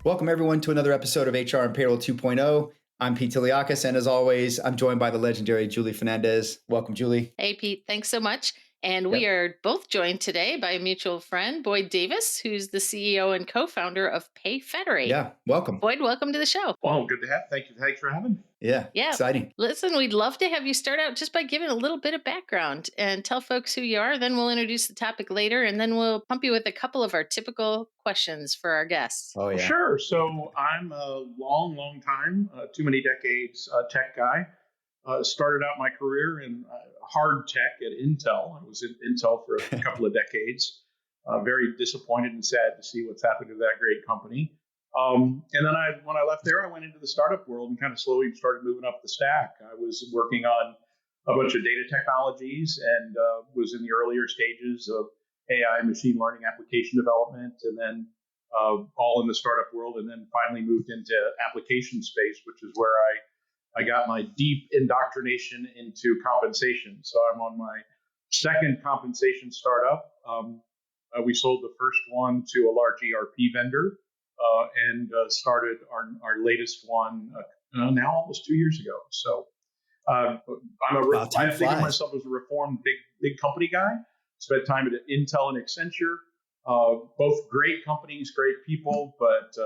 Welcome, everyone, to another episode of HR and Payroll 2.0. I'm Pete Tiliakis, and as always, I'm joined by the legendary Julie Fernandez. Welcome, Julie. Hey, Pete, thanks so much. And we Yep. are both joined today by a mutual friend, Boyd Davis, who's the CEO and co-founder of Payfederate. Yeah, welcome. Boyd, welcome to the show. Well, good to have. Thank you. Thanks for having me. Yeah, Yeah. exciting. Listen, we'd love to have you start out just by giving a little bit of background and tell folks who you are. Then we'll introduce the topic later, and then we'll pump you with a couple of our typical questions for our guests. Oh, yeah. Sure. So I'm a long time, too many decades tech guy. Started out my career in hard tech at Intel. I was in Intel for a couple of decades. Very disappointed and sad to see what's happened to that great company. And then when I left there, I went into the startup world and kind of slowly started moving up the stack. I was working on a bunch of data technologies and was in the earlier stages of AI, machine learning application development, and then all in the startup world, and then finally moved into application space, which is where I got my deep indoctrination into compensation. So I'm on my second compensation startup. We sold the first one to a large ERP vendor and started our latest one now almost 2 years ago. So I think of myself as a reformed big company guy. Spent time at Intel and Accenture, both great companies, great people, but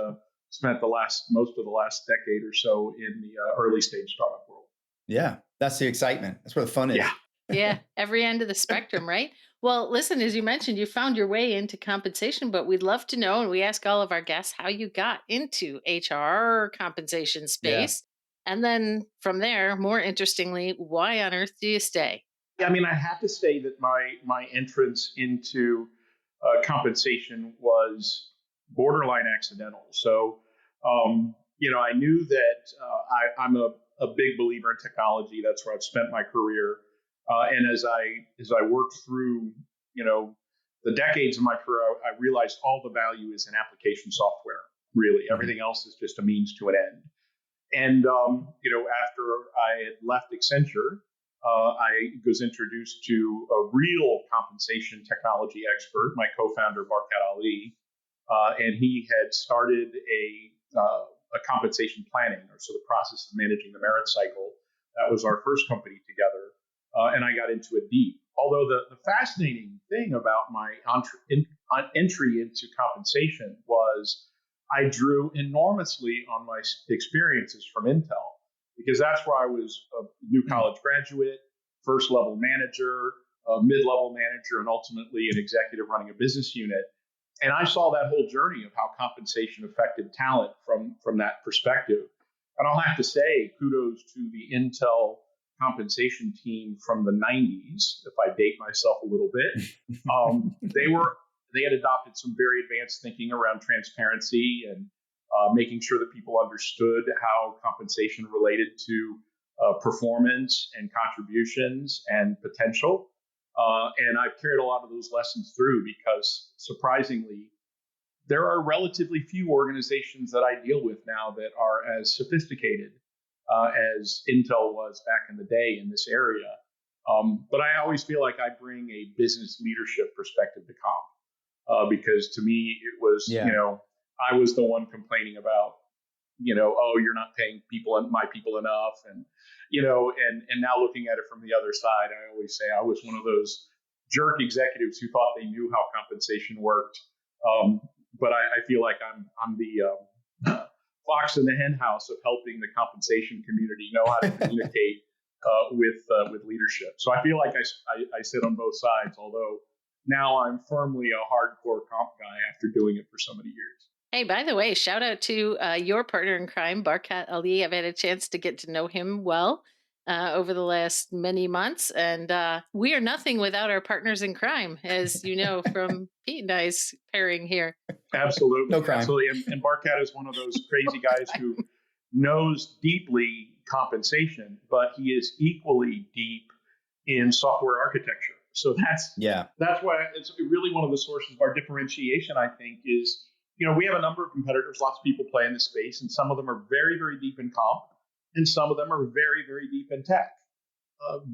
spent most of the last decade or so in the early stage startup world. Yeah, that's the excitement. That's where the fun is. Yeah, every end of the spectrum, right? Well, listen, as you mentioned, you found your way into compensation, but we'd love to know, and we ask all of our guests how you got into HR compensation space. And then from there, more interestingly, why on earth do you stay? I mean, I have to say that my entrance into compensation was borderline accidental. So, I knew that I'm a big believer in technology. That's where I've spent my career. And as I worked through, the decades of my career, I realized all the value is in application software. Really, everything else is just a means to an end. And after I had left Accenture, I was introduced to a real compensation technology expert, my co-founder Barkat Ali, and he had started a compensation planning, or so the process of managing the merit cycle. That was our first company together, and I got into it deep. Although the fascinating thing about my entry into compensation was I drew enormously on my experiences from Intel, because that's where I was a new college graduate, first level manager, mid-level manager, and ultimately an executive running a business unit. And I saw that whole journey of how compensation affected talent from that perspective. And I'll have to say, kudos to the Intel compensation team from the 90s, if I date myself a little bit. They had adopted some very advanced thinking around transparency and making sure that people understood how compensation related to performance and contributions and potential. And I've carried a lot of those lessons through because, surprisingly, there are relatively few organizations that I deal with now that are as sophisticated as Intel was back in the day in this area. But I always feel like I bring a business leadership perspective to comp because to me, it was, I was the one complaining about, oh, you're not paying my people enough. And, and now looking at it from the other side, I always say I was one of those jerk executives who thought they knew how compensation worked. But I feel like I'm the fox in the hen house of helping the compensation community know how to communicate with leadership. So I feel like I sit on both sides, although now I'm firmly a hardcore comp guy after doing it for so many years. Hey, by the way, shout out to your partner in crime, Barkat Ali. I've had a chance to get to know him well over the last many months. And we are nothing without our partners in crime, as you know, from Pete and I's pairing here. Absolutely. No crime. Absolutely. And Barkat is one of those crazy guys who knows deeply compensation, but he is equally deep in software architecture. So that's why it's really one of the sources of our differentiation, I think, is, we have a number of competitors, lots of people play in this space, and some of them are very, very deep in comp, and some of them are very, very deep in tech.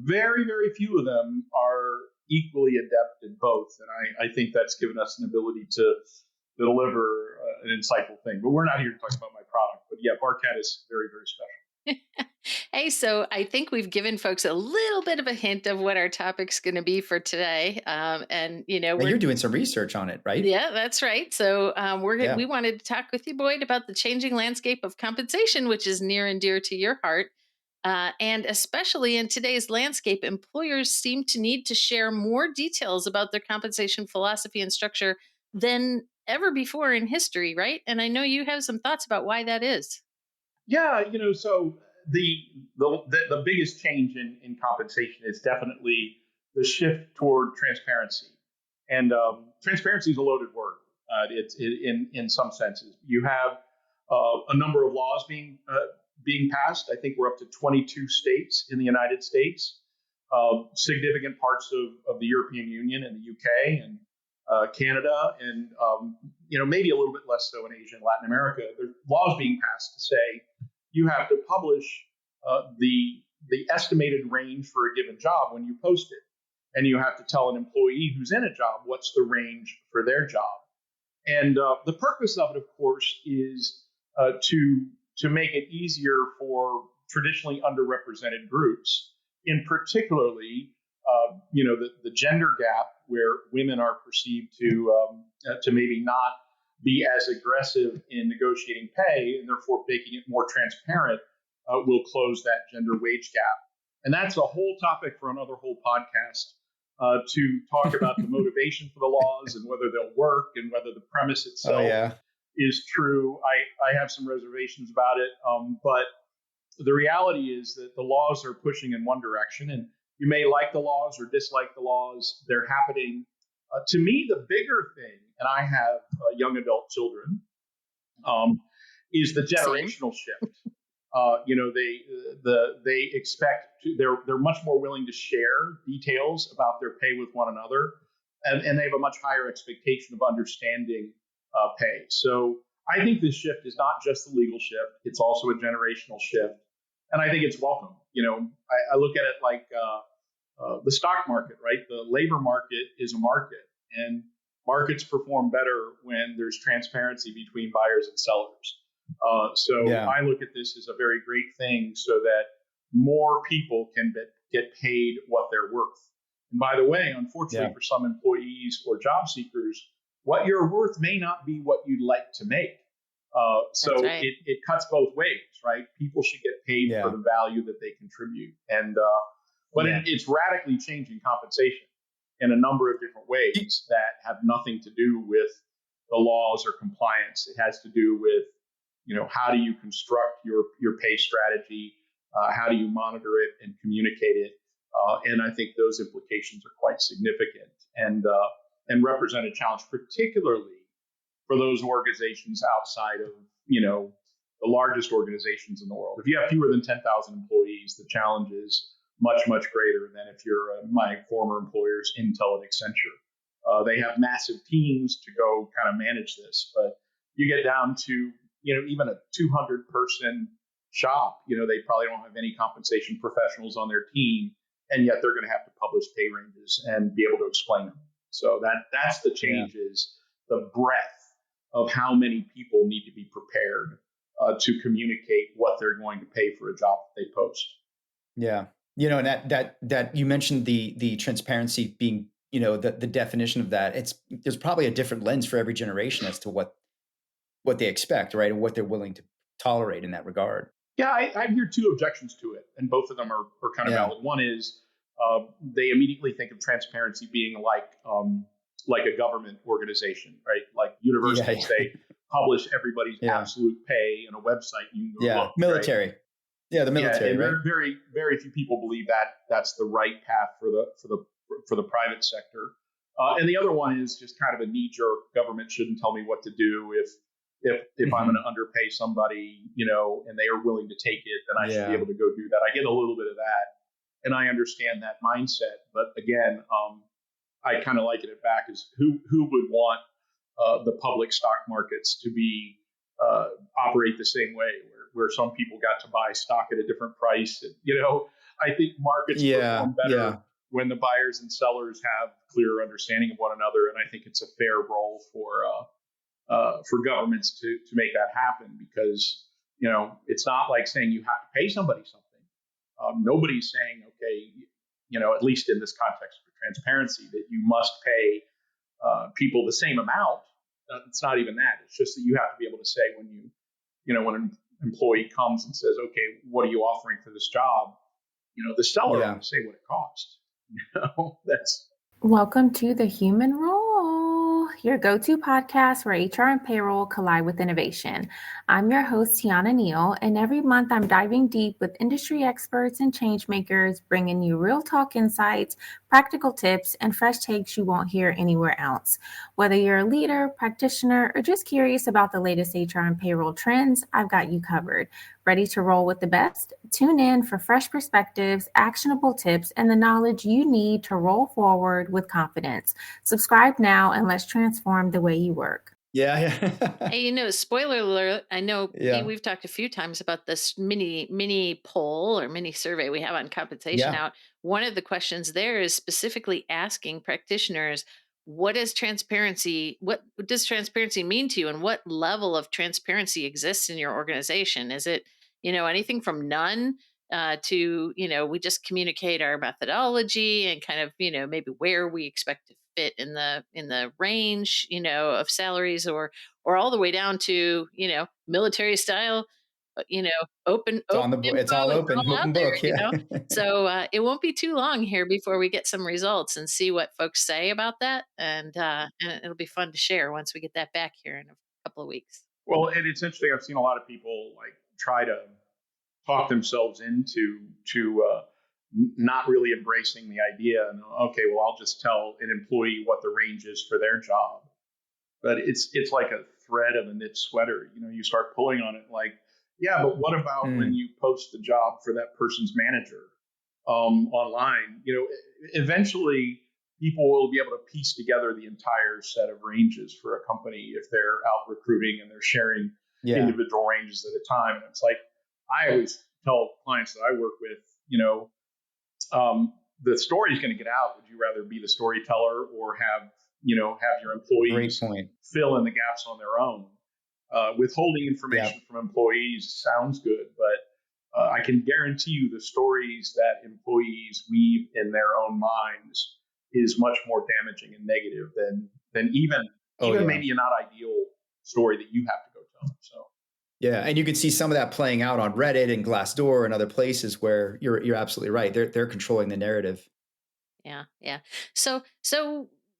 Very, very few of them are equally adept in both. And I think that's given us an ability to deliver an insightful thing. But we're not here to talk about my product. But yeah, Barcat is very, very special. Hey, so I think we've given folks a little bit of a hint of what our topic's going to be for today. And Now you're we're doing some research on it, right? yeah, that's right. So we Yeah. wanted to talk with you, Boyd, about the changing landscape of compensation, which is near and dear to your heart. And especially in today's landscape, employers seem to need to share more details about their compensation philosophy and structure than ever before in history, right? And I know you have some thoughts about why that is. Yeah, so the the biggest change in compensation is definitely the shift toward transparency, and transparency is a loaded word. In some senses. You have a number of laws being passed. I think we're up to 22 states in the United States, significant parts of the European Union and the UK and Canada, and maybe a little bit less so in Asia and Latin America. There's laws being passed to say you have to publish the estimated range for a given job when you post it, and you have to tell an employee who's in a job what's the range for their job. And the purpose of it, of course, is to make it easier for traditionally underrepresented groups, in particularly, the gender gap, where women are perceived to maybe not be as aggressive in negotiating pay, and therefore making it more transparent, will close that gender wage gap. And that's a whole topic for another whole podcast, to talk about the motivation for the laws and whether they'll work and whether the premise Oh itself yeah. is true. I have some reservations about it, but the reality is that the laws are pushing in one direction, and you may like the laws or dislike the laws. They're happening. To me, the bigger thing, and I have young adult children, is the Same. generational shift. They expect they're much more willing to share details about their pay with one another, and they have a much higher expectation of understanding pay. So I think this shift is not just the legal shift; it's also a generational shift, and I think it's welcome. I look at it like the stock market, right? The labor market is a market, and markets perform better when there's transparency between buyers and sellers. So Yeah. I look at this as a very great thing, so that more people can get paid what they're worth. And by the way, unfortunately Yeah. for some employees or job seekers, what you're worth may not be what you'd like to make. That's So right. it cuts both ways, right? People should get paid for Yeah. the value that they contribute, and but Yeah. it's radically changing compensation in a number of different ways that have nothing to do with the laws or compliance. It has to do with, how do you construct your pay strategy? How do you monitor it and communicate it? And I think those implications are quite significant, and represent a challenge, particularly for those organizations outside of, the largest organizations in the world. If you have fewer than 10,000 employees, the challenge is much, much greater than if you're my former employers, Intel and Accenture. They have massive teams to go kind of manage this, but you get down to, even a 200 person shop, they probably don't have any compensation professionals on their team, and yet they're going to have to publish pay ranges and be able to explain them. So that's the Yeah. change, is the breadth of how many people need to be prepared to communicate what they're going to pay for a job that they post. Yeah. And that you mentioned the transparency being, the definition of that. There's probably a different lens for every generation as to what they expect, right? And what they're willing to tolerate in that regard. Yeah, I hear two objections to it, and both of them are kind of Yeah. valid. One is they immediately think of transparency being like a government organization, right? Like Yeah. universities, Yeah. they publish everybody's Yeah. absolute pay in a website. You can go Yeah. look, right? Military. Yeah. The Yeah, military, and right? very, very few people believe that that's the right path for the private sector. And the other one is just kind of a knee jerk. Government shouldn't tell me what to do. If I'm going Hmm. to underpay somebody, and they are willing to take it, then I should be Yeah. able to go do that. I get a little bit of that, and I understand that mindset. But again, I kind of liken it back as who would want the public stock markets to be operate the same way, where some people got to buy stock at a different price. And, I think markets Yeah. perform better Yeah. when the buyers and sellers have clearer understanding of one another, and I think it's a fair role for governments to make that happen, because it's not like saying you have to pay somebody something. Nobody's saying, okay, at least in this context for transparency, that you must pay people the same amount. It's not even that. It's just that you have to be able to say when an employee comes and says, okay, what are you offering for this job? The seller ought Yeah. to say what it costs. That's Welcome to The Human Role, your go-to podcast where HR and payroll collide with innovation. I'm your host, Tiana Neal, and every month I'm diving deep with industry experts and change makers, bringing you real talk insights, practical tips, and fresh takes you won't hear anywhere else. Whether you're a leader, practitioner, or just curious about the latest HR and payroll trends, I've got you covered. Ready to roll with the best? Tune in for fresh perspectives, actionable tips, and the knowledge you need to roll forward with confidence. Subscribe now and let's transform the way you work. Yeah. Hey, spoiler alert. I know, Pete, Yeah. we've talked a few times about this mini poll or mini survey we have on compensation Yeah. out. One of the questions there is specifically asking practitioners, what does transparency mean to you, and what level of transparency exists in your organization? Is it, anything from none to, we just communicate our methodology and kind of, maybe where we expect to fit in the range, of salaries, or all the way down to, military style, open It's on the info. it's all It's open, all out open there, book. Yeah. so it won't be too long here before we get some results and see what folks say about that, and it'll be fun to share once we get that back here in a couple of weeks. Well, and it's interesting. I've seen a lot of people like try to talk themselves into not really embracing the idea. And okay, well, I'll just tell an employee what the range is for their job. But it's like a thread of a knit sweater. You start pulling on it, like, yeah, but what about when Mm. you post the job for that person's manager online? Eventually people will be able to piece together the entire set of ranges for a company if they're out recruiting and they're sharing Yeah. individual ranges at a time. And it's like, I always tell clients that I work with, the story is going to get out. Would you rather be the storyteller or have your Great employees point. fill in the gaps on their own? Withholding Yeah. information from employees sounds good, but I can guarantee you the stories that employees weave in their own minds is much more damaging and negative than even Oh even yeah. maybe a not ideal story that you have to go tell. So Yeah, and you can see some of that playing out on Reddit and Glassdoor and other places where you're absolutely right. They're controlling the narrative. Yeah, yeah. So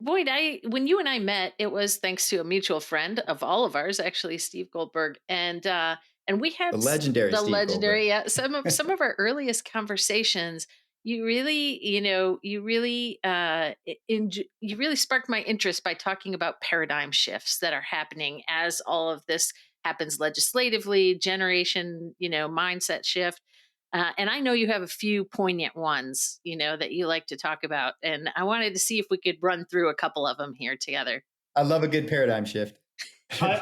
Boyd, I when you and I met, it was thanks to a mutual friend of all of ours, actually, Steve Goldberg, and we had The legendary the Steve Goldberg. legendary, yeah, some of our earliest conversations. You really, you really sparked my interest by talking about paradigm shifts that are happening as all of this happens legislatively, generation, mindset shift. And I know you have a few poignant ones, that you like to talk about. And I wanted to see if we could run through a couple of them here together. I love a good paradigm shift. I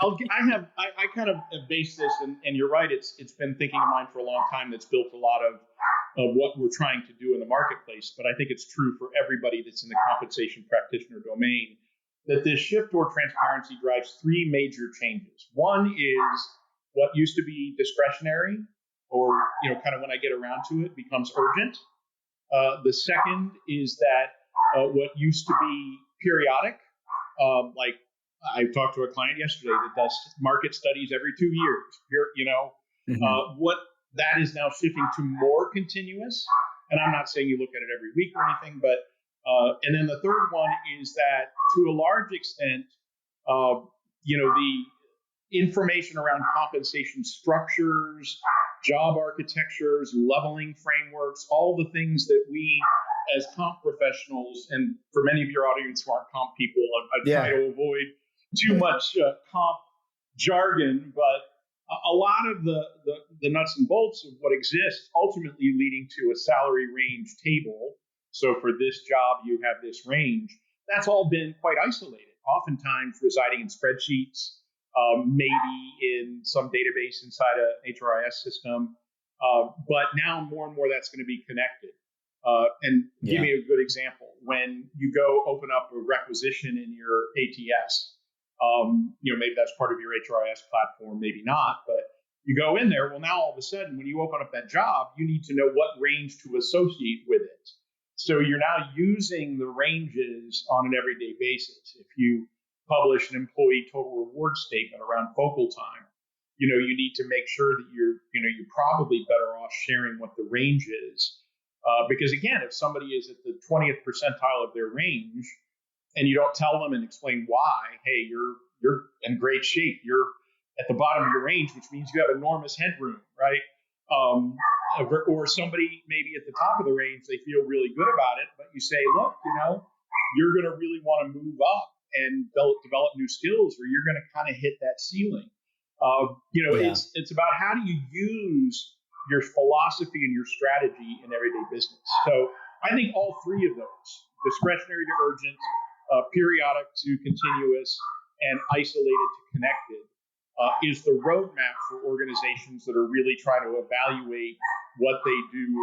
kind of base this, and you're right. It's been thinking of mine for a long time. That's built a lot of what we're trying to do in the marketplace. But I think it's true for everybody that's in the compensation practitioner domain that this shift toward transparency drives three major changes. One is what used to be discretionary, or kind of when I get around to it, becomes urgent. The second is that what used to be periodic, like I talked to a client yesterday that does market studies every 2 years. Mhm. What that is now shifting to more continuous. And I'm not saying you look at it every week or anything, but and then the third one is that to a large extent, the information around compensation structures, job architectures, leveling frameworks, all the things that we as comp professionals, and for many of your audience who aren't comp people, I try Yeah. to avoid too much comp jargon, but a lot of the nuts and bolts of what exists ultimately leading to a salary range table. So for this job, you have this range. That's all been quite isolated, oftentimes residing in spreadsheets, maybe in some database inside a HRIS system. But now more and more that's going to be connected. And give Yeah. me a good example. When you go open up a requisition in your ATS, Maybe that's part of your HRIS platform, maybe not, but you go in there. Well, now all of a sudden, when you open up that job, you need to know what range to associate with it. So you're now using the ranges on an everyday basis. If you publish an employee total reward statement around focal time, you need to make sure that you're probably better off sharing what the range is. Because again, if somebody is at the 20th percentile of their range, and you don't tell them and explain why, hey, you're in great shape. You're at the bottom of your range, which means you have enormous headroom, right? Or somebody maybe at the top of the range, they feel really good about it, but you say, look, you're going to really want to move up and develop new skills, or you're going to kind of hit that ceiling. Yeah. It's about how do you use your philosophy and your strategy in everyday business. So I think all three of those, discretionary to urgent, periodic to continuous, and isolated to connected, is the roadmap for organizations that are really trying to evaluate what they do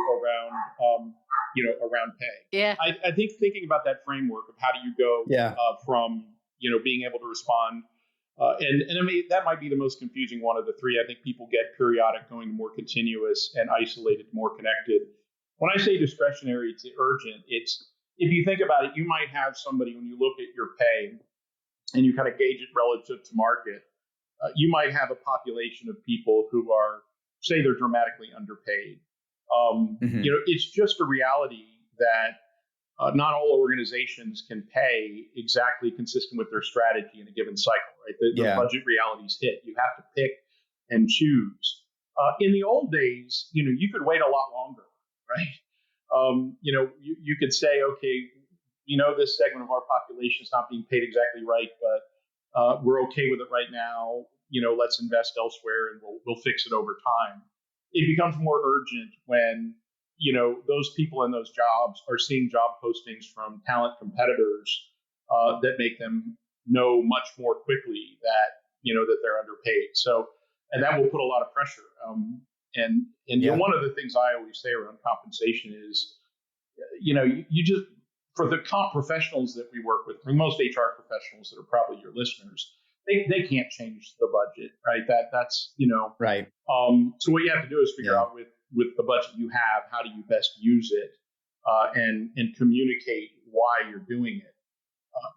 around pay. Yeah. I think thinking about that framework of how do you go Yeah. from being able to respond, and I mean, that might be the most confusing one of the three. I think people get periodic going to more continuous and isolated to more connected. When I say discretionary to urgent, it's, if you think about it, you might have somebody, when you look at your pay and you kind of gauge it relative to market, you might have a population of people who are, say, they're dramatically underpaid. It's just a reality that not all organizations can pay exactly consistent with their strategy in a given cycle, right? The budget realities hit. You have to pick and choose. In the old days, you could wait a lot longer, right? You could say, okay, this segment of our population is not being paid exactly right, but we're okay with it right now. Let's invest elsewhere, and we'll fix it over time. It becomes more urgent when those people in those jobs are seeing job postings from talent competitors that make them know much more quickly that they're underpaid. So, and that will put a lot of pressure. One of the things I always say around compensation is, you just, for the comp professionals that we work with, I mean, most HR professionals that are probably your listeners, they can't change the budget, right? That's right. So what you have to do is figure out with the budget you have, how do you best use it, and communicate why you're doing it.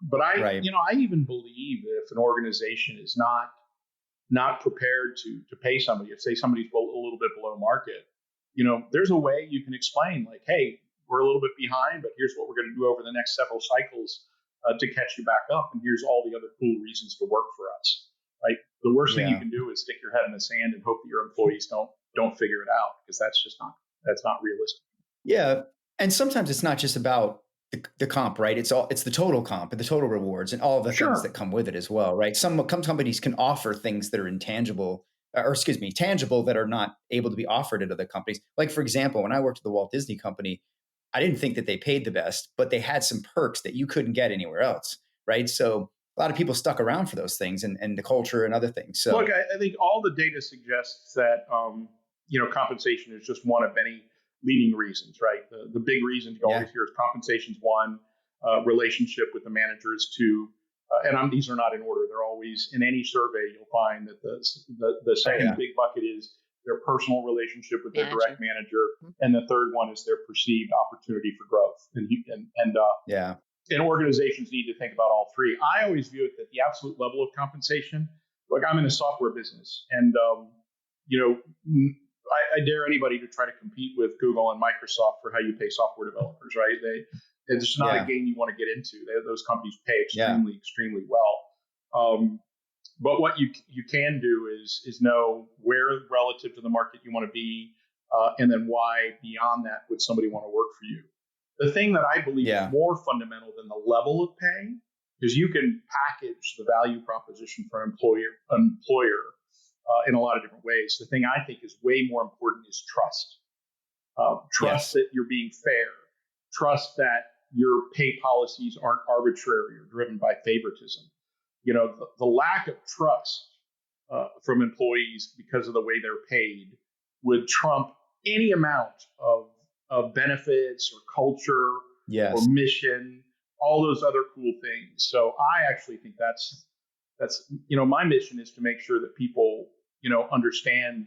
But I even believe that if an organization is not prepared to pay somebody, if say somebody's a little bit below market, there's a way you can explain, like, hey, we're a little bit behind, but here's what we're going to do over the next several cycles to catch you back up, and here's all the other cool reasons to work for us. Right? The worst thing you can do is stick your head in the sand and hope that your employees don't figure it out, because that's not realistic. Yeah, and sometimes it's not just about the comp, right? It's the total comp and the total rewards and all of the things that come with it as well, right? Some companies can offer things that are intangible, tangible, that are not able to be offered at other companies. Like, for example, when I worked at the Walt Disney Company, I didn't think that they paid the best, but they had some perks that you couldn't get anywhere else, right? So a lot of people stuck around for those things and the culture and other things. So look, I think all the data suggests that compensation is just one of many leading reasons, right? The big reasons you always hear is compensation's one, relationship with the manager is two, and these are not in order. They're always, in any survey, you'll find that the second big bucket is their personal relationship with their direct manager, and the third one is their perceived opportunity for growth. And organizations need to think about all three. I always view it that the absolute level of compensation. Look, I'm in the software business, and I dare anybody to try to compete with Google and Microsoft for how you pay software developers, right? It's not a game you want to get into. Those companies pay extremely well. But what you can do is know where relative to the market you want to be, and then why beyond that would somebody want to work for you. The thing that I believe is more fundamental than the level of pay is you can package the value proposition for an employer in a lot of different ways. The thing I think is way more important is trust. Trust that you're being fair. Trust that your pay policies aren't arbitrary or driven by favoritism. The lack of trust from employees because of the way they're paid would trump any amount of benefits or culture or mission, all those other cool things. So I actually think that's my mission is to make sure that people, understand,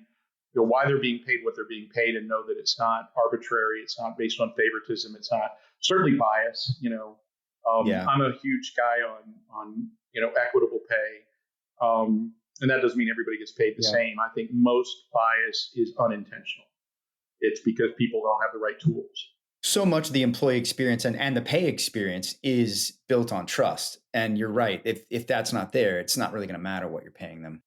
why they're being paid what they're being paid, and know that it's not arbitrary. It's not based on favoritism. It's not certainly bias. Yeah. I'm a huge guy on equitable pay. And that doesn't mean everybody gets paid the Yeah. same. I think most bias is unintentional. It's because people don't have the right tools. So much of the employee experience and the pay experience is built on trust. And you're right. If that's not there, it's not really going to matter what you're paying them.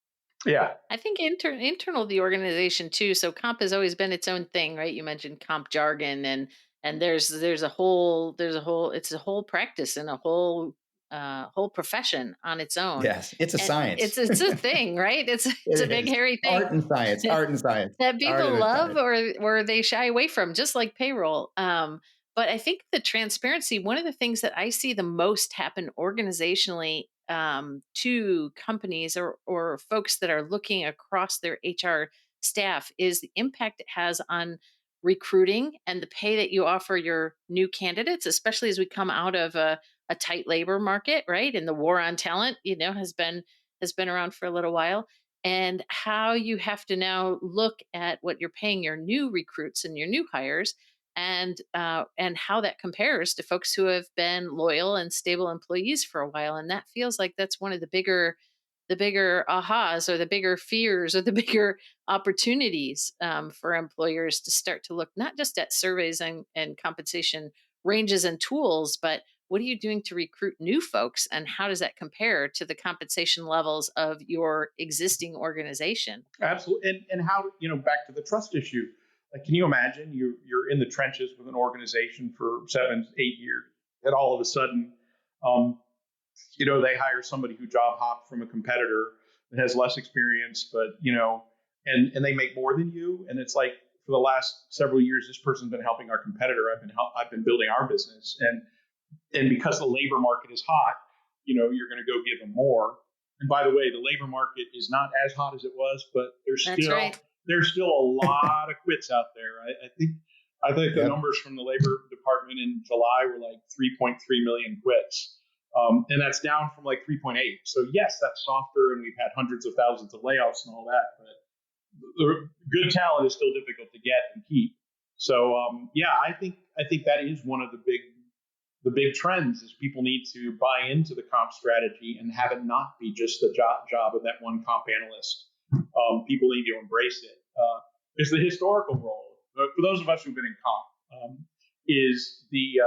Yeah, I think internal to the organization too. So comp has always been its own thing, right? You mentioned comp jargon, and there's a whole it's a whole practice and a whole profession on its own, Yes. It's a and science. it's a thing, right? It's a It big is. hairy thing Art and science. Art and science. that Art people and love science. or they shy away from, just like payroll. But I think the transparency, one of the things that I see the most happen organizationally, to companies or folks that are looking across their HR staff, is the impact it has on recruiting and the pay that you offer your new candidates, especially as we come out of a tight labor market, right? And the war on talent, has been around for a little while, and how you have to now look at what you're paying your new recruits and your new hires, and how that compares to folks who have been loyal and stable employees for a while. And that feels like that's one of the bigger ahas, or the bigger fears, or the bigger opportunities, for employers to start to look not just at surveys and compensation ranges and tools, but what are you doing to recruit new folks, and how does that compare to the compensation levels of your existing organization? absolutely. And how, back to the trust issue. Like, can you imagine you're in the trenches with an organization for 7, 8 years, and all of a sudden, um, they hire somebody who job hopped from a competitor that has less experience, but and they make more than you, and it's like, for the last several years, this person's been helping our competitor. I've been building our business, and because the labor market is hot, you're going to go give them more. And by the way, the labor market is not as hot as it was, but That's right. there's still a lot of quits out there. I think the Yep. numbers from the labor department in July were like 3.3 million quits. And that's down from like 3.8. So yes, that's softer, and we've had hundreds of thousands of layoffs and all that. But the good talent is still difficult to get and keep. So yeah, I think that is one of the big trends, is people need to buy into the comp strategy and have it not be just the job of that one comp analyst. People need to embrace it. There's the historical role. For those of us who've been in comp, is the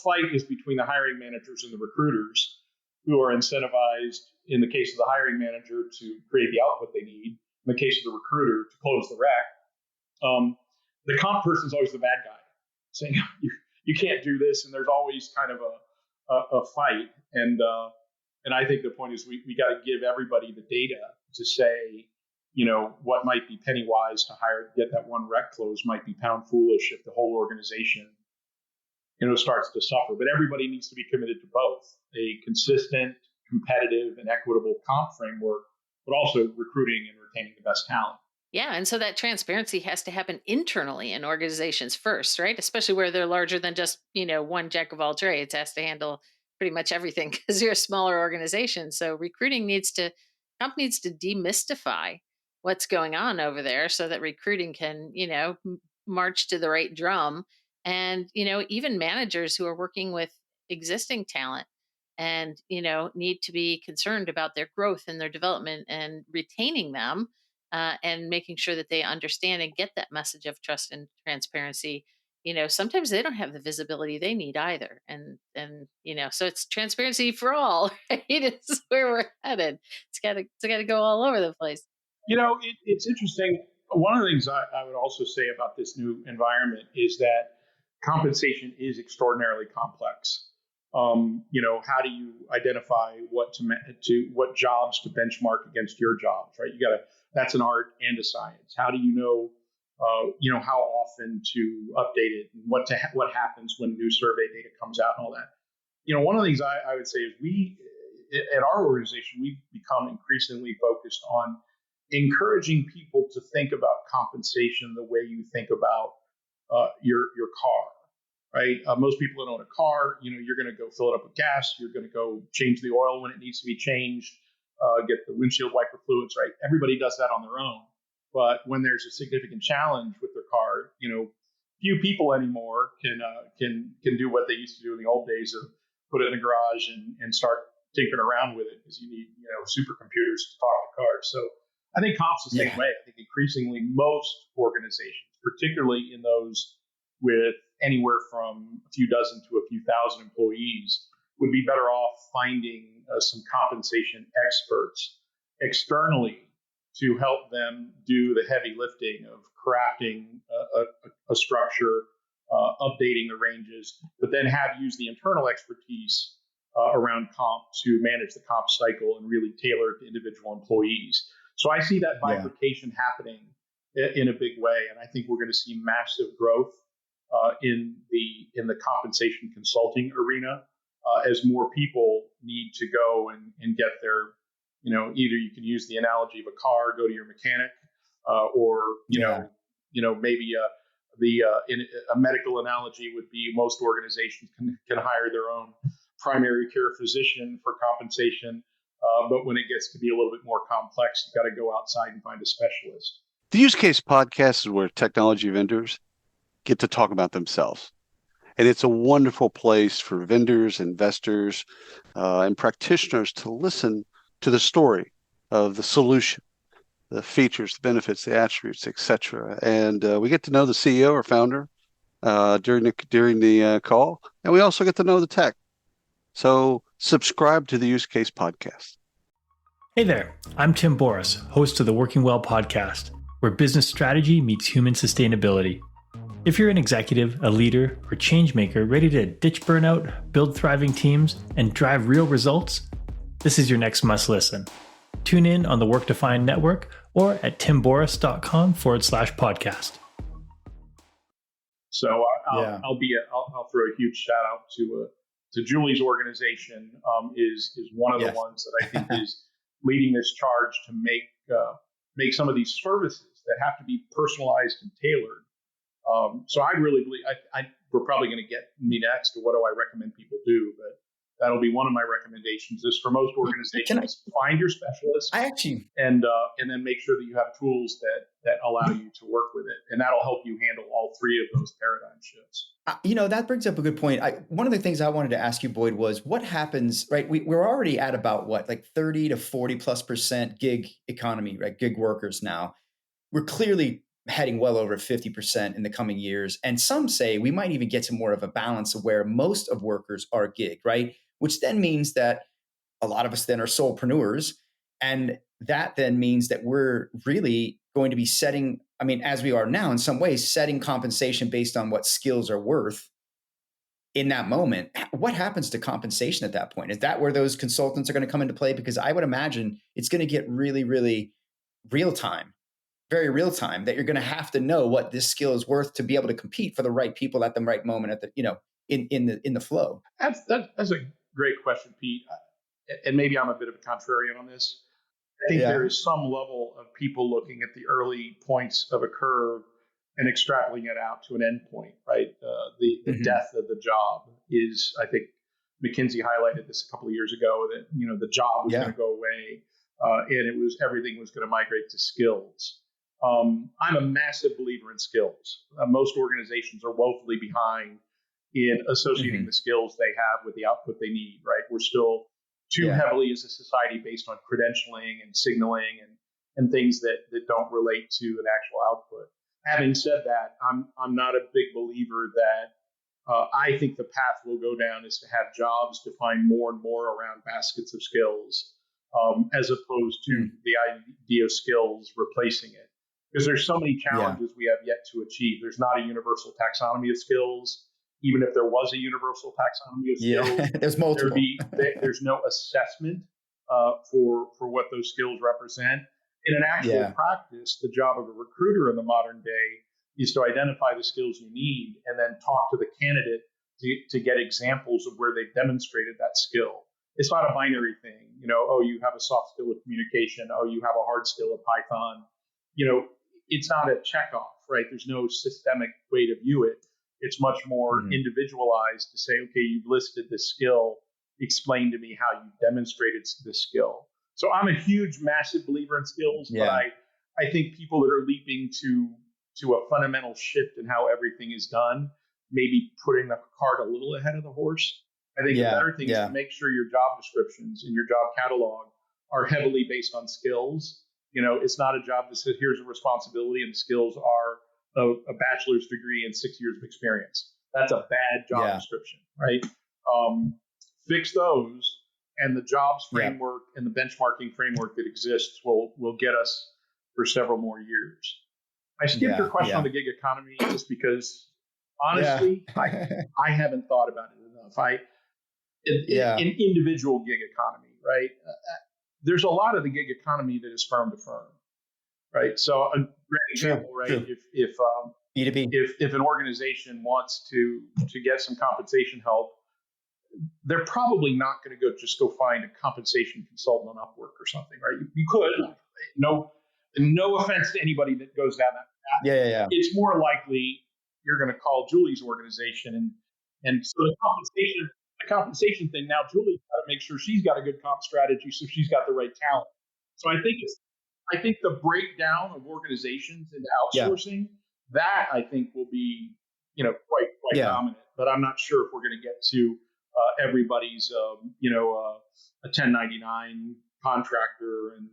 fight is between the hiring managers and the recruiters, who are incentivized, in the case of the hiring manager, to create the output they need. In the case of the recruiter, to close the rec. The comp person is always the bad guy, saying you can't do this, and there's always kind of a fight. And I think the point is, we got to give everybody the data to say, what might be penny wise to get that one rec closed might be pound foolish if the whole organization starts to suffer. But everybody needs to be committed to both a consistent, competitive, and equitable comp framework, but also recruiting and retaining the best talent. Yeah, and so that transparency has to happen internally in organizations first, right? Especially where they're larger than just, one jack of all trades, has to handle pretty much everything because you're a smaller organization. So comp needs to demystify what's going on over there, so that recruiting can, march to the right drum. And, even managers who are working with existing talent and, need to be concerned about their growth and their development and retaining them, and making sure that they understand and get that message of trust and transparency. Sometimes they don't have the visibility they need either, and so it's transparency for all, right? It's where we're headed. It's got to go all over the place. It's interesting. One of the things I would also say about this new environment is that compensation is extraordinarily complex. How do you identify what jobs to benchmark against your jobs, right? That's an art and a science. How do you know, how often to update it, and what happens when new survey data comes out, and all that. One of the things I would say is, we, at our organization, we've become increasingly focused on encouraging people to think about compensation the way you think about your car. right? Most people that own a car, you're going to go fill it up with gas. You're going to go change the oil when it needs to be changed, get the windshield wiper fluids, right? Everybody does that on their own. But when there's a significant challenge with their car, few people anymore can do what they used to do in the old days of put it in the garage and start tinkering around with it, because you need supercomputers to talk to cars. So I think comps the same Yeah. way. I think increasingly most organizations, particularly in those with anywhere from a few dozen to a few thousand employees, would be better off finding some compensation experts externally to help them do the heavy lifting of crafting a structure, updating the ranges, but then use the internal expertise around comp to manage the comp cycle and really tailor it to individual employees. So I see that Yeah. bifurcation happening in a big way, and I think we're going to see massive growth in the compensation consulting arena as more people need to go and get their, either you can use the analogy of a car, go to your mechanic, or Yeah. maybe in a medical analogy would be most organizations can hire their own primary care physician for compensation. But when it gets to be a little bit more complex, you got to go outside and find a specialist. The Use Case Podcast is where technology vendors get to talk about themselves. And it's a wonderful place for vendors, investors, and practitioners to listen to the story of the solution, the features, the benefits, the attributes, etc. And we get to know the CEO or founder during the call, and we also get to know the tech. So subscribe to the Use Case Podcast. Hey there, I'm Tim Boris, host of the Working Well podcast, where business strategy meets human sustainability. If you're an executive, a leader, or change maker ready to ditch burnout, build thriving teams, and drive real results, this is your next must listen. Tune in on the Work Defined Network or at timboris.com/podcast. So I'll throw a huge shout out to Julie's organization. Is one of the ones that I think is leading this charge to make some of these services that have to be personalized and tailored. So I really believe we're probably going to get me next to what do I recommend people do, but that'll be one of my recommendations. Is for most organizations, find your specialist. And then make sure that you have tools that allow you to work with it, and that'll help you handle all three of those paradigm shifts. That brings up a good point. One of the things I wanted to ask you, Boyd, was what happens, right? We're already at about 30 to 40+% gig economy, right? Gig workers now. We're clearly heading well over 50% in the coming years. And some say we might even get to more of a balance of where most of workers are gig, right? Which then means that a lot of us then are solopreneurs. And that then means that we're really going to be setting, as we are now in some ways, setting compensation based on what skills are worth in that moment. What happens to compensation at that point? Is that where those consultants are going to come into play? Because I would imagine it's going to get really, really real time. Very real time, that you're going to have to know what this skill is worth to be able to compete for the right people at the right moment at the in the flow. That's a great question, Pete. And maybe I'm a bit of a contrarian on this. I think there is some level of people looking at the early points of a curve and extrapolating it out to an end point, right? The death of the job is, I think McKinsey highlighted this a couple of years ago, that the job was going to go away, and everything was going to migrate to skills. I'm a massive believer in skills. Most organizations are woefully behind in associating the skills they have with the output they need, right? We're still too heavily as a society based on credentialing and signaling and things that don't relate to an actual output. Having said that, I'm not a big believer that I think the path we'll go down is to have jobs defined more and more around baskets of skills, as opposed to the idea of skills replacing it. Because there's so many challenges we have yet to achieve. There's not a universal taxonomy of skills. Even if there was a universal taxonomy of skills, there's multiple. There's no assessment for what those skills represent. In an actual practice, the job of a recruiter in the modern day is to identify the skills you need and then talk to the candidate to get examples of where they've demonstrated that skill. It's not a binary thing. You have a soft skill of communication. You have a hard skill of Python. It's not a checkoff, right? There's no systemic way to view it. It's much more individualized to say, okay, you've listed this skill. Explain to me how you demonstrated this skill. So I'm a huge, massive believer in skills, but I think people that are leaping to a fundamental shift in how everything is done, maybe putting the cart a little ahead of the horse. I think the better thing is to make sure your job descriptions and your job catalog are heavily based on skills. It's not a job that says here's a responsibility and skills are a bachelor's degree and 6 years of experience. That's a bad job description, right? Fix those, and the jobs framework and the benchmarking framework that exists will get us for several more years. I skipped your question on the gig economy just because, honestly, I haven't thought about it enough. An individual gig economy, right? There's a lot of the gig economy that is firm to firm, right? So a great example, right? True. If B2B. If an organization wants to get some compensation help, they're probably not going to just go find a compensation consultant on Upwork or something, right? You could, no offense to anybody that goes down that path. Yeah. It's more likely you're going to call Julie's organization, and so the compensation thing. Now Julie's got to make sure she's got a good comp strategy, so she's got the right talent. So I think the breakdown of organizations into outsourcing, that I think will be quite dominant. But I'm not sure if we're going to get to everybody's a 1099 contractor and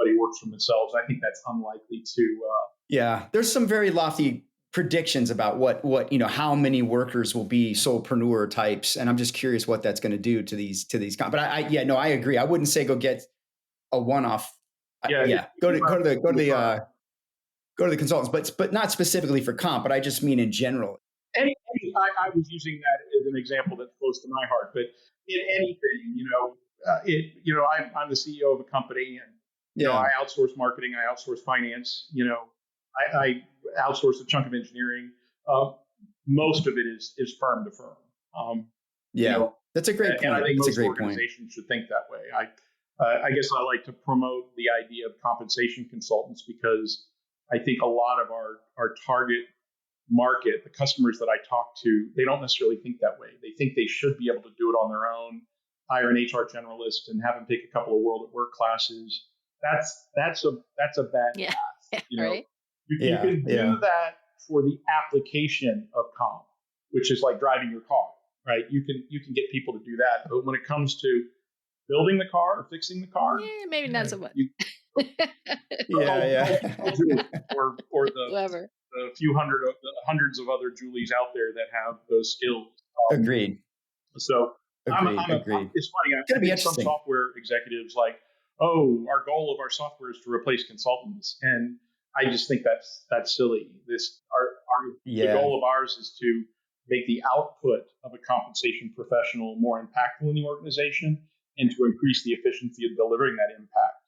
everybody works for themselves. I think that's unlikely to. There's some very lofty predictions about what how many workers will be solopreneur types, and I'm just curious what that's going to do to these. But I agree. I wouldn't say go get a one-off. Go to the consultants, but not specifically for comp. But I just mean in general. I was using that as an example that's close to my heart. But in anything, I'm the CEO of a company, and I outsource marketing, I outsource finance. I outsource a chunk of engineering. Most of it is firm to firm. That's a great point. And I think most organizations should think that way. I guess I like to promote the idea of compensation consultants because I think a lot of our target market, the customers that I talk to, they don't necessarily think that way. They think they should be able to do it on their own, hire an HR generalist and have them take a couple of World at Work classes. That's a bad path. Right. You can do that for the application of comp, which is like driving your car, right? You can get people to do that. But when it comes to building the car or fixing the car, maybe not so much. Or the whoever. The hundreds of other Julies out there that have those skills. Agreed. So Agreed. It's funny. Some software executives like, our goal of our software is to replace consultants, and I just think that's silly. The goal of ours is to make the output of a compensation professional more impactful in the organization and to increase the efficiency of delivering that impact.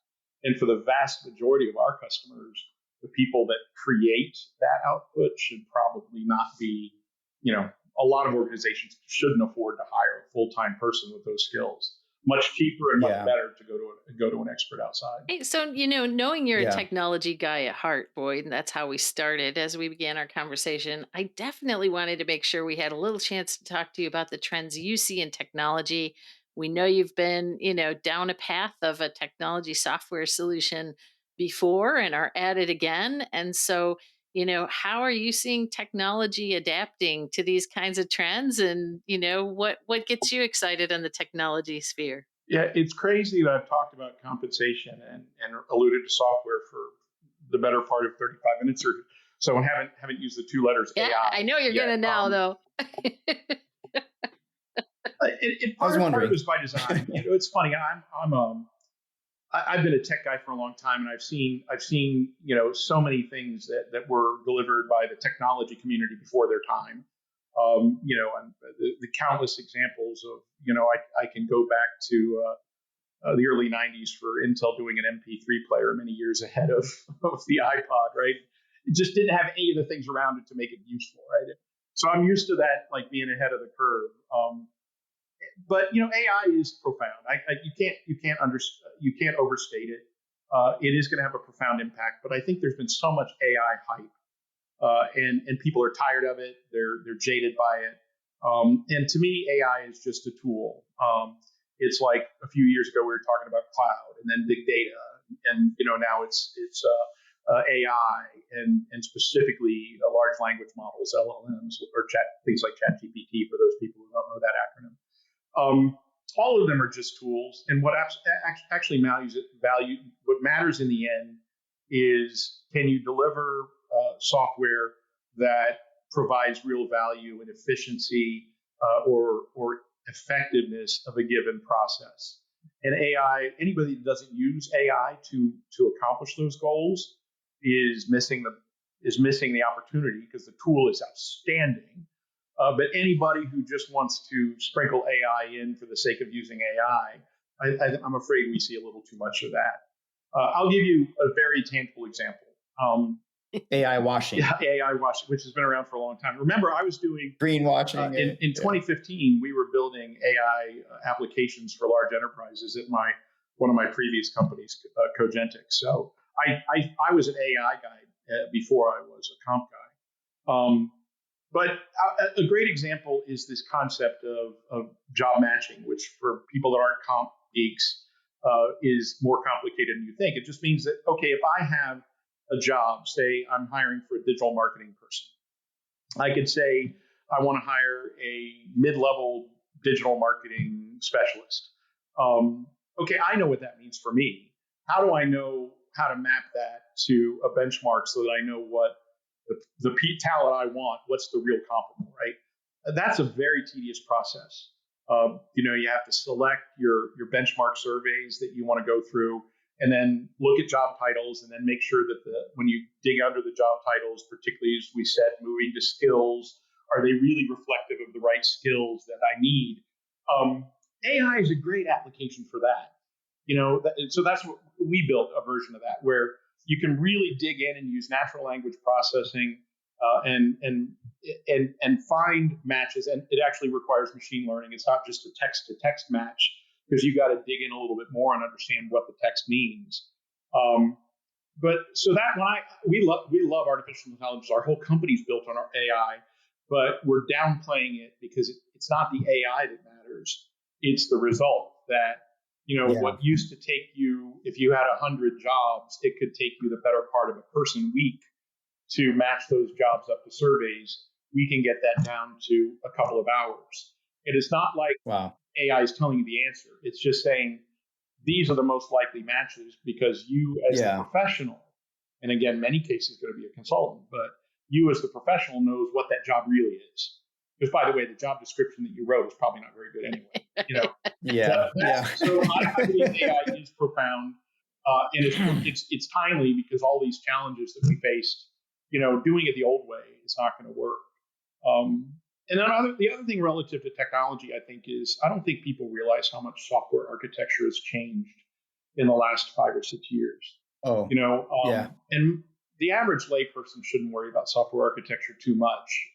And for the vast majority of our customers, the people that create that output should probably not be, a lot of organizations shouldn't afford to hire a full-time person with those skills. Much cheaper and much better to go to an expert outside. Hey, so, knowing you're a technology guy at heart, Boyd, and that's how we started as we began our conversation, I definitely wanted to make sure we had a little chance to talk to you about the trends you see in technology. We know you've been, down a path of a technology software solution before and are at it again. And so, how are you seeing technology adapting to these kinds of trends? And, what gets you excited in the technology sphere? Yeah, it's crazy that I've talked about compensation and alluded to software for the better part of 35 minutes or so, and haven't used the two letters AI. I know you're going to now, though. Part of it was by design. It's funny. I've been a tech guy for a long time, and I've seen so many things that were delivered by the technology community before their time. And the countless examples of I can go back to the early 90s for Intel doing an MP3 player many years ahead of the iPod, right? It just didn't have any of the things around it to make it useful, right? So I'm used to that, like being ahead of the curve. But AI is profound. You can't overstate it. It is going to have a profound impact. But I think there's been so much AI hype and people are tired of it. They're jaded by it. And to me, AI is just a tool. It's like a few years ago we were talking about cloud, and then big data, and now it's AI, and specifically large language models, LLMs, or things like ChatGPT for those people who don't know that acronym. All of them are just tools, and what actually what matters in the end is, can you deliver software that provides real value and efficiency, or effectiveness of a given process. And AI, anybody that doesn't use AI to accomplish those goals is missing the opportunity, because the tool is outstanding. But anybody who just wants to sprinkle AI in for the sake of using AI, I'm afraid we see a little too much of that. I'll give you a very tangible example. AI washing. Yeah, AI washing, which has been around for a long time. Remember, I was doing greenwashing. In 2015. We were building AI applications for large enterprises at one of my previous companies, Cogentix. So I was an AI guy before I was a comp guy. But a great example is this concept of job matching, which for people that aren't comp geeks is more complicated than you think. It just means that, okay, if I have a job, say I'm hiring for a digital marketing person, I could say I want to hire a mid-level digital marketing specialist. Okay, I know what that means for me. How do I know how to map that to a benchmark so that I know what the talent I want, what's the real comparable, right? That's a very tedious process. You have to select your benchmark surveys that you want to go through, and then look at job titles, and then make sure that when you dig under the job titles, particularly as we said, moving to skills, are they really reflective of the right skills that I need? AI is a great application for that. So that's what we built, a version of that, where you can really dig in and use natural language processing, and find matches. And it actually requires machine learning. It's not just a text-to-text match, because you got to dig in a little bit more and understand what the text means. But so that we love artificial intelligence. Our whole company's built on our AI, but we're downplaying it because it's not the AI that matters. It's the result that, what used to take you, if you had 100 jobs, it could take you the better part of a person week to match those jobs up to surveys. We can get that down to a couple of hours. It is not like AI is telling you the answer. It's just saying these are the most likely matches, because you as the professional, and again, many cases going to be a consultant, but you as the professional knows what that job really is. Because, by the way, the job description that you wrote is probably not very good anyway. So I believe AI is profound, and it's timely, because all these challenges that we faced, doing it the old way is not going to work. And then the other thing relative to technology, I think, is I don't think people realize how much software architecture has changed in the last 5 or 6 years. And the average layperson shouldn't worry about software architecture too much.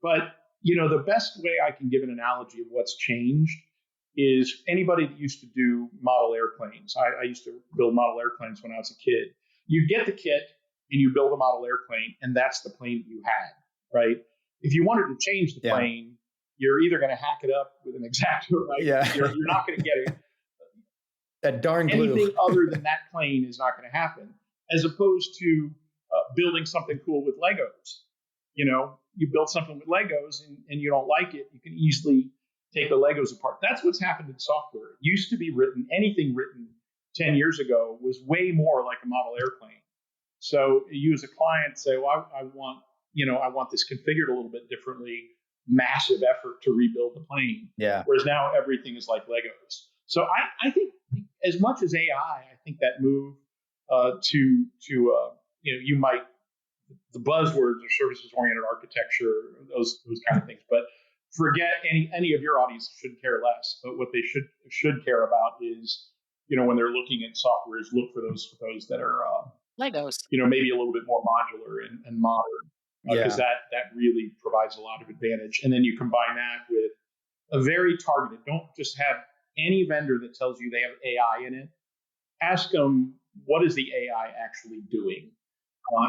But the best way I can give an analogy of what's changed is anybody that used to do model airplanes. I used to build model airplanes when I was a kid. You get the kit and you build a model airplane, and that's the plane that you had, right? If you wanted to change the plane, you're either going to hack it up with an X-Acto, right? You're not going to get it. That darn glue. Anything other than that plane is not going to happen, as opposed to building something cool with Legos. You build something with Legos and you don't like it, you can easily take the Legos apart. That's what's happened in software. It used to be anything written 10 years ago was way more like a model airplane. So you as a client say, well, I want this configured a little bit differently, massive effort to rebuild the plane. Whereas now everything is like Legos. So I think, as much as AI, I think that move to you might, the buzzwords are services-oriented architecture, those kind of things. But forget any of your audience should care less. But what they should care about is, when they're looking at software, is look for those that are Legos. Maybe a little bit more modular and modern, because that really provides a lot of advantage. And then you combine that with a very targeted. Don't just have any vendor that tells you they have AI in it. Ask them, what is the AI actually doing?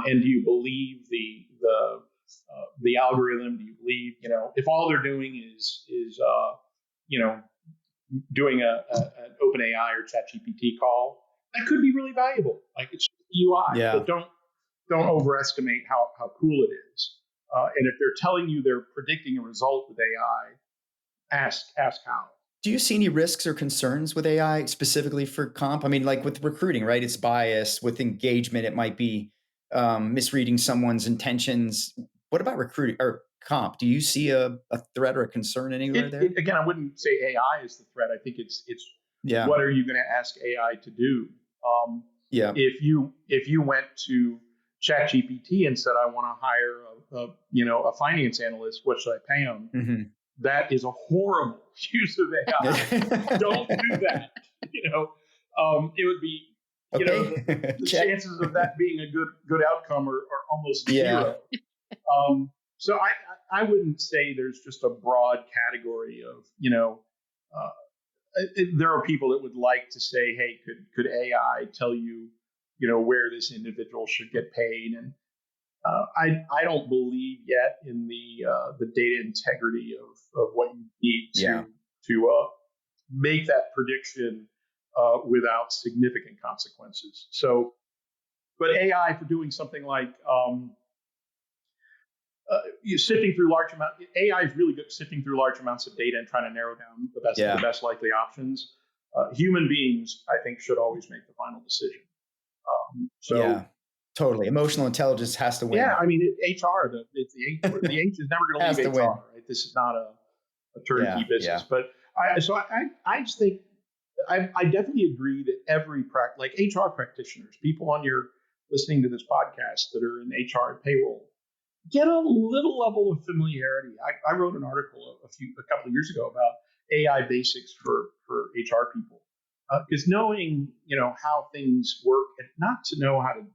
And do you believe the algorithm? Do you believe, if all they're doing is you know doing an OpenAI or ChatGPT call, that could be really valuable. Like, it's UI, but Yeah. don't overestimate how cool it is. And if they're telling you they're predicting a result with AI, ask how. Do you see any risks or concerns with AI specifically for comp? I mean, like with recruiting, right? It's biased. With engagement, it might be misreading someone's intentions. What about recruiting or comp? Do you see a threat or a concern anywhere there? Again, I wouldn't say AI is the threat. I think it's Yeah. what are you going to ask AI to do? Um, Yeah. if you went to ChatGPT and said, I want to hire a finance analyst, what should I pay them? Hmm. That is a horrible use of AI. Don't do that. It would be, the Check. chances of that being a good outcome are almost Yeah. zero. So I wouldn't say there's just a broad category of, uh, there are people that would like to say, hey, could AI tell you, where this individual should get paid? And I don't believe yet in the data integrity of what you need Yeah. to make that prediction without significant consequences. So, but AI for doing something like you sifting through large amount, AI is really good at sifting through large amounts of data and trying to narrow down the Yeah. best likely options. Human beings, I think, should always make the final decision. So Yeah. Totally. Emotional intelligence has to yeah, win. I mean, HR, the H is never going to Has leave to win. HR, right? This is not a turnkey Yeah. business. Yeah. But I just think I definitely agree that like HR practitioners, people on your listening to this podcast that are in HR and payroll, get a little level of familiarity. I wrote an article a couple of years ago about AI basics for HR people, because knowing how things work, and not to know how to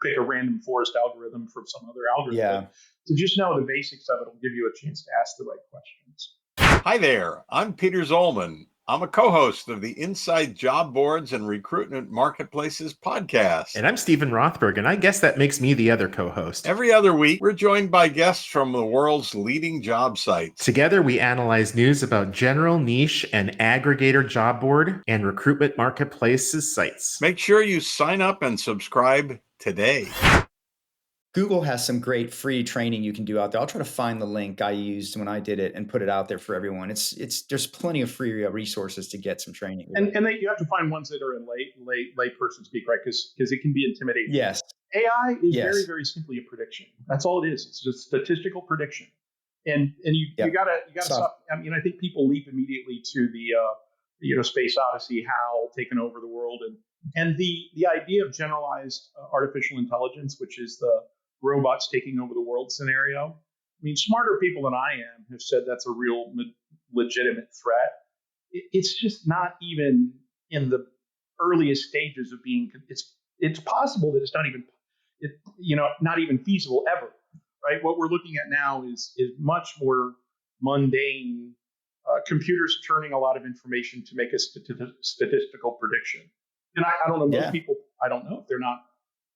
pick a random forest algorithm from some other algorithm, Yeah. but to just know the basics of it will give you a chance to ask the right questions. Hi there, I'm Peter Zollman. I'm a co-host of the Inside Job Boards and Recruitment Marketplaces podcast. And I'm Stephen Rothberg, and I guess that makes me the other co-host. Every other week, we're joined by guests from the world's leading job sites. Together, we analyze news about general, niche, and aggregator job board and recruitment marketplaces sites. Make sure you sign up and subscribe today. Google has some great free training you can do out there. I'll try to find the link I used when I did it and put it out there for everyone. There's plenty of free resources to get some training. And you have to find ones that are in lay person speak, right? Because it can be intimidating. Yes. AI is Yes. very, very simply a prediction. That's all it is. It's just statistical prediction. And you gotta stop. I mean, I think people leap immediately to the Space Odyssey, HAL taking over the world, and the idea of generalized artificial intelligence, which is the robots taking over the world scenario. I mean, smarter people than I am have said that's a real legitimate threat. It's just not even in the earliest stages of being. It's possible that it's not even feasible ever. Right? What we're looking at now is much more mundane. Computers churning a lot of information to make a statistical prediction. And I don't know, most people, I don't know if they're not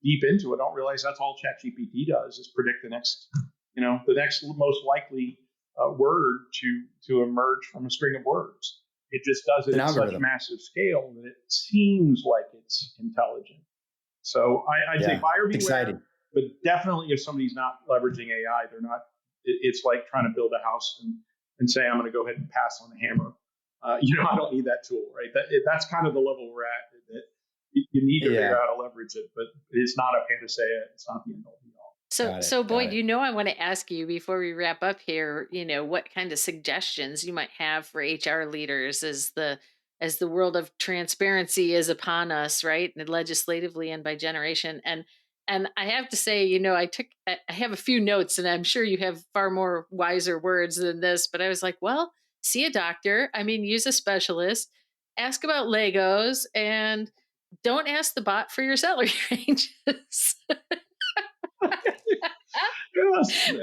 deep into it, don't realize that's all ChatGPT does is predict the next most likely word to emerge from a string of words. It just does it at such massive scale that it seems like it's intelligent. So I'd say buyer beware. Exciting. But definitely, if somebody's not leveraging AI, they're not. It's like trying to build a house and say, I'm going to go ahead and pass on the hammer. I don't need that tool, right? That's kind of the level we're at. That you need to figure out how to leverage it, but it's not a panacea. It's not the end all be all. So Boyd, I want to ask you before we wrap up here, what kind of suggestions you might have for HR leaders as the world of transparency is upon us, right? And legislatively and by generation. And I have to say, I have a few notes, and I'm sure you have far more wiser words than this, but I was like, well, see a doctor. I mean, use a specialist, ask about Legos, and don't ask the bot for your salary ranges.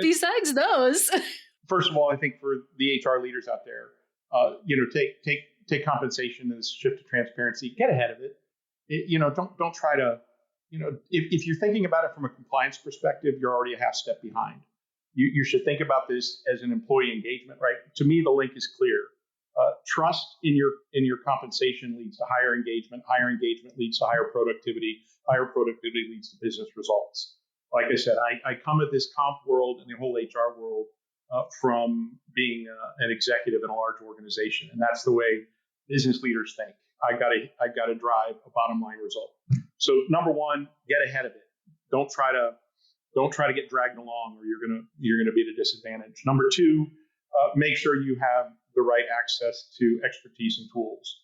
Besides those, first of all, I think for the HR leaders out there, take compensation as shift to transparency. Get ahead of it. Don't try to if you're thinking about it from a compliance perspective, you're already a half step behind. You should think about this as an employee engagement, right? To me, the link is clear. Trust in your compensation leads to higher engagement. Higher engagement leads to higher productivity. Higher productivity leads to business results. Like I said, I come at this comp world and the whole HR world from being an executive in a large organization, and that's the way business leaders think. I got to drive a bottom line result. So number one, get ahead of it. Don't try to get dragged along, or you're gonna be at a disadvantage. Number two, make sure you have the right access to expertise and tools.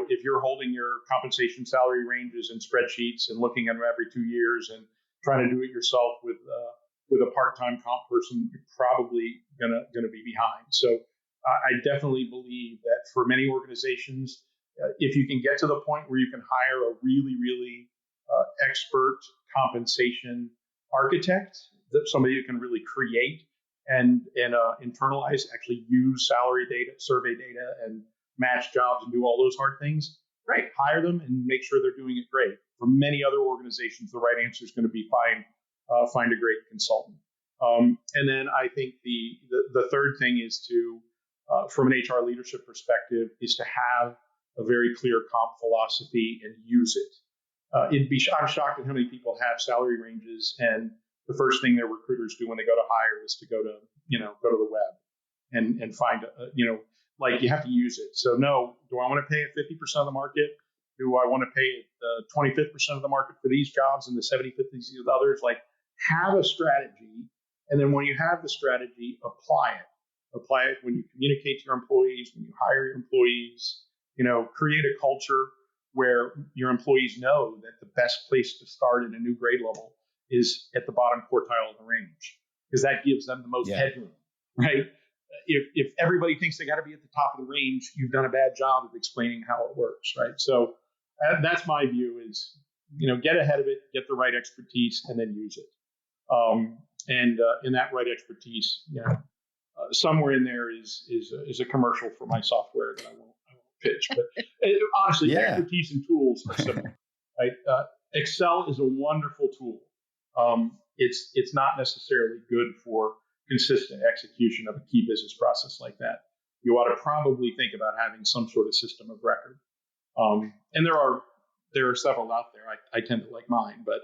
If you're holding your compensation salary ranges and spreadsheets and looking at them every 2 years and trying to do it yourself with a part-time comp person, you're probably gonna be behind. So I definitely believe that for many organizations, if you can get to the point where you can hire a really, really expert compensation architect, somebody who can really create and internalize, actually use salary data, survey data, and match jobs and do all those hard things, great. Hire them and make sure they're doing it great. For many other organizations, the right answer is going to be find a great consultant. And then I think the third thing is to, from an HR leadership perspective, is to have a very clear comp philosophy and use it. I'm shocked at how many people have salary ranges, and the first thing their recruiters do when they go to hire is to go to the web and find like you have to use it. So no, do I want to pay at 50% of the market? Do I want to pay at 25% of the market for these jobs and the 75th of the others? Like, have a strategy, and then when you have the strategy, apply it. Apply it when you communicate to your employees, when you hire your employees. Create a culture where your employees know that the best place to start at a new grade level is at the bottom quartile of the range, because that gives them the most headroom, right? If everybody thinks they got to be at the top of the range, you've done a bad job of explaining how it works, right? So that's my view: is get ahead of it, get the right expertise, and then use it. And in that right expertise, somewhere in there is a commercial for my software that I won't pitch. But honestly, expertise and tools are similar. Right? Excel is a wonderful tool. It's not necessarily good for consistent execution of a key business process like that. You ought to probably think about having some sort of system of record. And there are several out there. I tend to like mine, but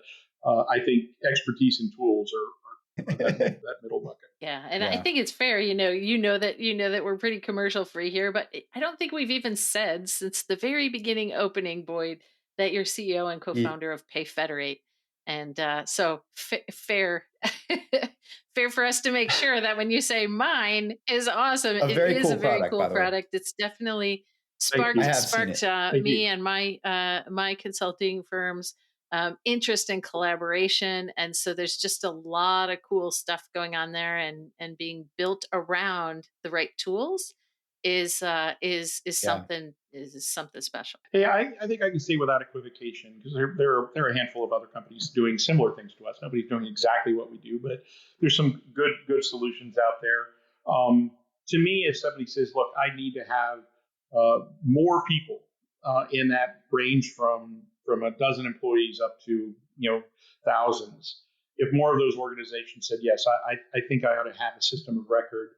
I think expertise and tools are that middle bucket. Yeah, and I think it's fair. You know that we're pretty commercial free here, but I don't think we've even said since the very beginning opening, Boyd, that you're CEO and co-founder of Payfederate, and so fair, fair for us to make sure that when you say mine is awesome, it is a very cool product. It's definitely sparked me and my consulting firms. Interest and collaboration, and so there's just a lot of cool stuff going on there, and being built around the right tools is something special. Yeah, I think I can say without equivocation, because there are a handful of other companies doing similar things to us. Nobody's doing exactly what we do, but there's some good solutions out there. To me, if somebody says, "Look, I need to have more people in that range from a dozen employees up to thousands," if more of those organizations said, "Yes, I think I ought to have a system of record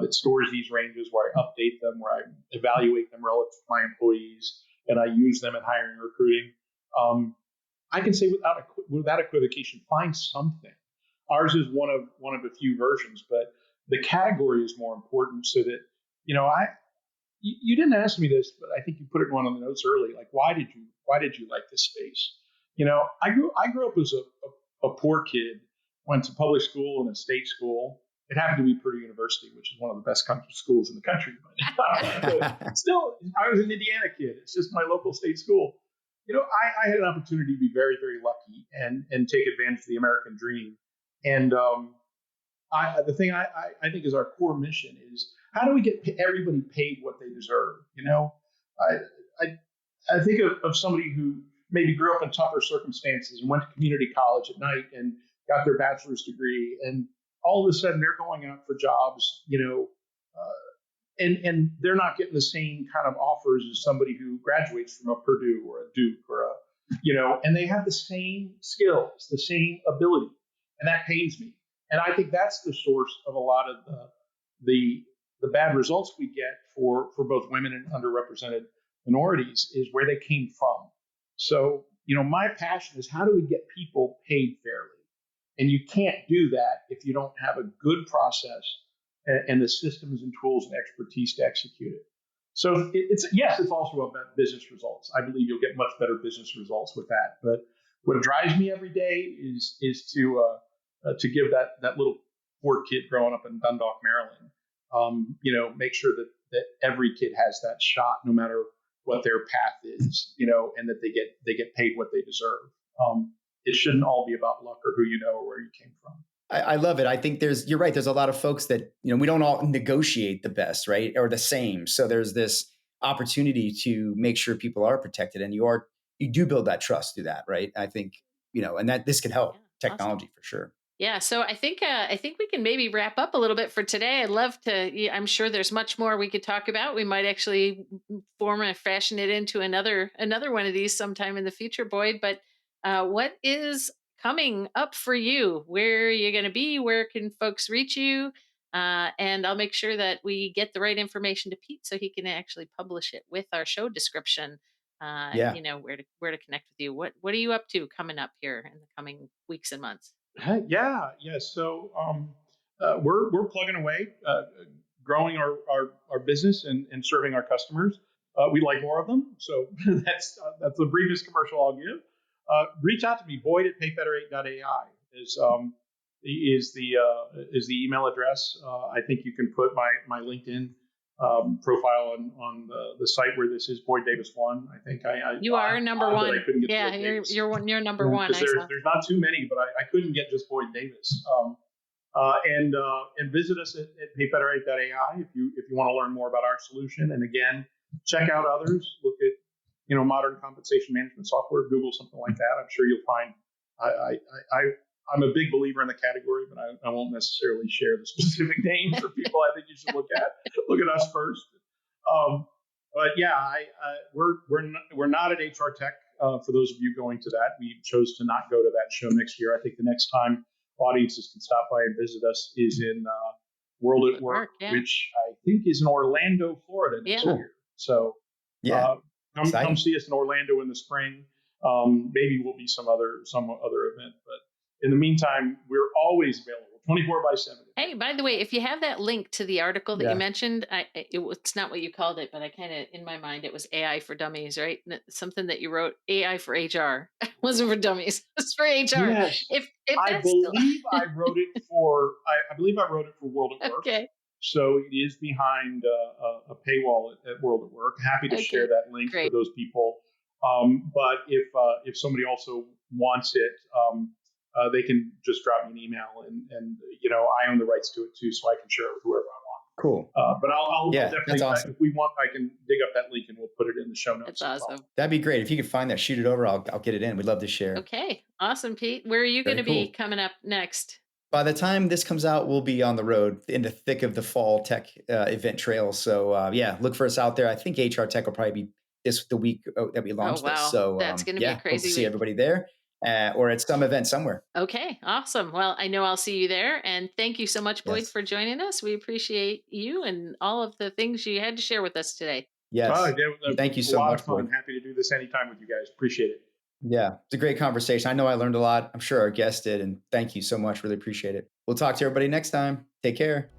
that stores these ranges, where I update them, where I evaluate them relative to my employees, and I use them in hiring and recruiting," I can say without equivocation, find something. Ours is one of a few versions, but the category is more important, so that you didn't ask me this, but I think you put it in one of the notes early. Like, why did you like this space? I grew up as a poor kid, went to public school and a state school. It happened to be Purdue University, which is one of the best country schools in the country. But still, I was an Indiana kid. It's just my local state school. I had an opportunity to be very, very lucky and take advantage of the American dream. And the thing I think is our core mission is, how do we get everybody paid what they deserve? I think of somebody who maybe grew up in tougher circumstances and went to community college at night and got their bachelor's degree, and all of a sudden they're going out for jobs, and they're not getting the same kind of offers as somebody who graduates from a Purdue or a Duke or and they have the same skills, the same ability, and that pains me. And I think that's the source of a lot of the the bad results we get for both women and underrepresented minorities is where they came from. So, my passion is how do we get people paid fairly? And you can't do that if you don't have a good process and the systems and tools and expertise to execute it. So it's also about business results. I believe you'll get much better business results with that. But what drives me every day is to give that little poor kid growing up in Dundalk, Maryland, make sure that every kid has that shot, no matter what their path is, and that they get paid what they deserve. It shouldn't all be about luck or who you know or where you came from. I love it. I think you're right. There's a lot of folks that, we don't all negotiate the best, right? Or the same. So there's this opportunity to make sure people are protected, and you do build that trust through that, right? I think, and that this could help Yeah, awesome. technology for sure. Yeah, so I think we can maybe wrap up a little bit for today. I'd love to. Yeah, I'm sure there's much more we could talk about. We might actually form and fashion it into another one of these sometime in the future, Boyd. But what is coming up for you? Where are you going to be? Where can folks reach you? And I'll make sure that we get the right information to Pete so he can actually publish it with our show description. Yeah. Where to connect with you. What are you up to coming up here in the coming weeks and months? Yeah. So we're plugging away, growing our business and serving our customers. We'd like more of them, so that's the briefest commercial I'll give. Reach out to me, Boyd at payfederate.ai is the email address. I think you can put my LinkedIn profile on the site where this is Boyd Davis one. I think You are number odd that one. I couldn't get Yeah, Boyd you're Davis. you're number one. Because I saw. there's not too many, but I couldn't get just Boyd Davis. And visit us at payfederate.ai if you want to learn more about our solution. And again, check out others. Look at modern compensation management software. Google something like that. I'm sure you'll find. I'm a big believer in the category, but I won't necessarily share the specific names for people. I think you should look at us first. But yeah, we're not at HR Tech. For those of you going to that, we chose to not go to that show next year. I think the next time audiences can stop by and visit us is in World at Work, Yeah. which I think is in Orlando, Florida next Yeah. year. So Yeah. come see us in Orlando in the spring. Maybe we'll be some other event, but in the meantime, we're always available 24/7. Hey, by the way, if you have that link to the article that you Yeah. mentioned, it's not what you called it, but I kind of, in my mind, it was AI for dummies, right? Something that you wrote, AI for HR. It wasn't for dummies. It's for HR. Yes, If I that's still believe I wrote it for. I believe I wrote it for World at Work. okay. So it is behind a paywall at World at Work. Happy to share Okay. that link for Great. those people. But if somebody also wants it, they can just drop me an email, and I own the rights to it too, so I can share it with whoever I want. Cool. But I'll Yeah, definitely, that's awesome. if we want, I can dig up that link and we'll put it in the show notes. That's as well. awesome. That'd be great. If you could find that, shoot it over. I'll get it in. We'd love to share. Okay. Awesome, Pete. Where are you going Very to be cool. coming up next? By the time this comes out, we'll be on the road in the thick of the fall tech event trail. So yeah, look for us out there. I think HR Tech will probably be the week that we launch Oh, wow. this. So That's going to be yeah, a hope crazy to see week. everybody there or at some event somewhere. Okay, awesome. Well, I know I'll see you there. And thank you so much, Boyd, Yes. for joining us. We appreciate you and all of the things you had to share with us today. Yes. Thank you It was so a lot much, of fun. Boyd. Happy to do this anytime with you guys. Appreciate it. Yeah, it's a great conversation. I know I learned a lot. I'm sure our guests did. And thank you so much. Really appreciate it. We'll talk to everybody next time. Take care.